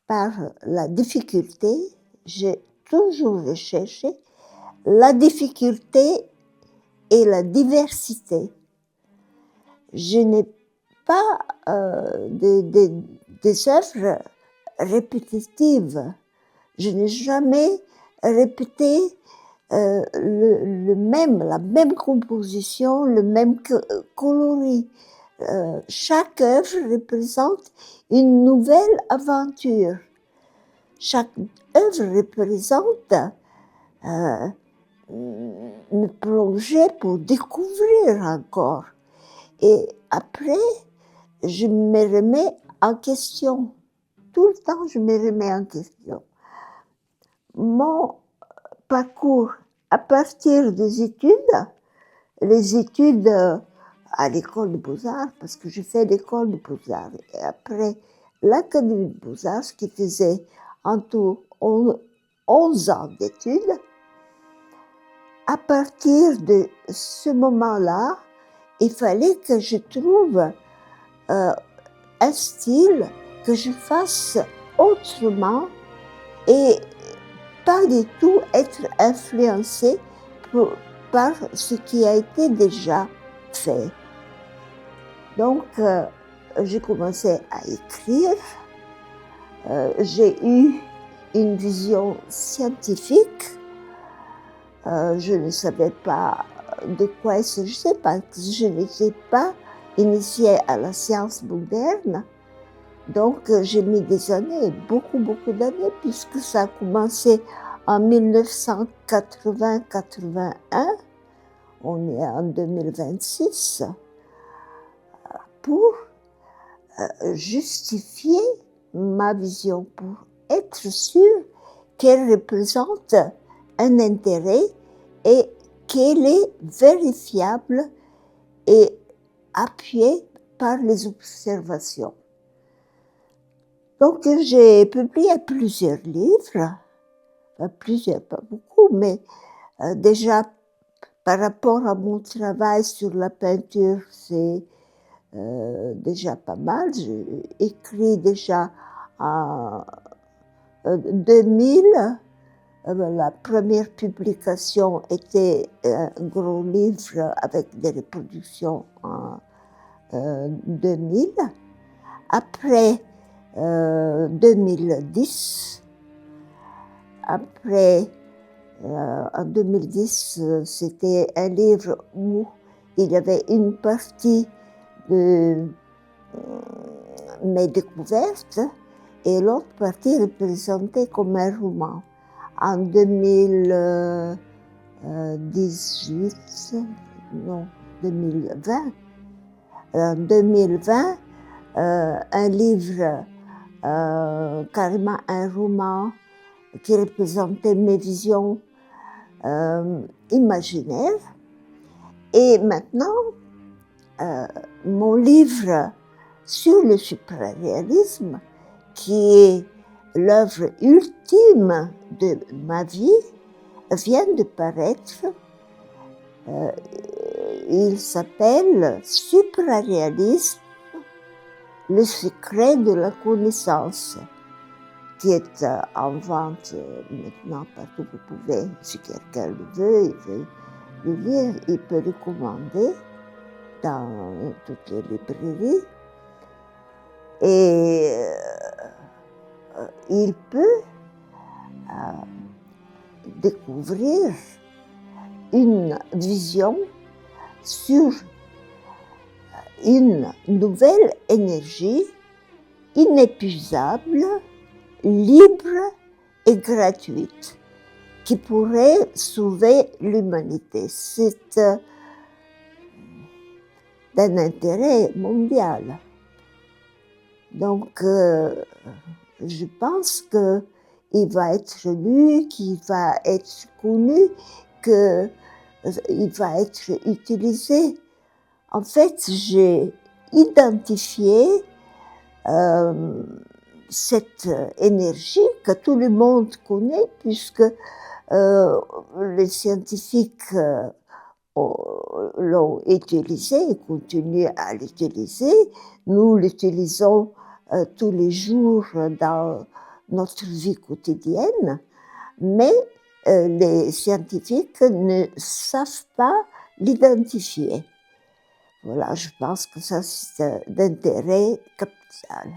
par la difficulté. J'ai toujours recherché la difficulté et la diversité. Je n'ai pas des œuvres répétitives. Je n'ai jamais répété la même composition, le même coloris. Chaque œuvre représente une nouvelle aventure. Chaque œuvre représente me plonger pour découvrir encore. Et après, je me remets en question. Tout le temps, je me remets en question. Mon parcours à partir des études, les études à l'école de Beaux-Arts, parce que j'ai fait l'école de Beaux-Arts, et après l'Académie de Beaux-Arts, qui faisait en tout 11 ans d'études. À partir de ce moment-là, il fallait que je trouve un style que je fasse autrement et pas du tout être influencée par ce qui a été déjà fait. Donc, j'ai commencé à écrire. J'ai eu une vision scientifique. Je ne savais pas de quoi il s'agissait parce que je n'étais pas initiée à la science moderne. Donc, j'ai mis des années, beaucoup d'années, puisque ça a commencé en 1980-81. On est en 2026. Pour justifier ma vision, pour être sûre qu'elle représente un intérêt et qu'elle est vérifiable et appuyée par les observations. Donc, j'ai publié plusieurs livres, plusieurs, pas beaucoup, mais déjà par rapport à mon travail sur la peinture, c'est déjà pas mal. J'ai écrit déjà en 2000. La première publication était un gros livre avec des reproductions en 2000. Après 2010, en 2010, c'était un livre où il y avait une partie de mes découvertes et l'autre partie représentée comme un roman. En 2018, non, 2020, un livre, carrément un roman qui représentait mes visions imaginaires. Et maintenant, mon livre sur le supraréalisme, qui est l'œuvre ultime de ma vie, vient de paraître. Il s'appelle Supraréalisme, le secret de la connaissance, qui est en vente maintenant partout. Vous pouvez, si quelqu'un le veut, il veut le lire, il peut le commander dans toutes les librairies. Et il peut découvrir une vision sur une nouvelle énergie inépuisable, libre et gratuite qui pourrait sauver l'humanité. C'est d'un intérêt mondial. Donc, je pense qu'il va être lu, qu'il va être connu, qu'il va être utilisé. En fait, j'ai identifié cette énergie que tout le monde connaît, puisque les scientifiques l'ont utilisé et continuent à l'utiliser. Nous l'utilisons tous les jours dans notre vie quotidienne, mais les scientifiques ne savent pas l'identifier. Voilà, je pense que ça, c'est d'intérêt capital.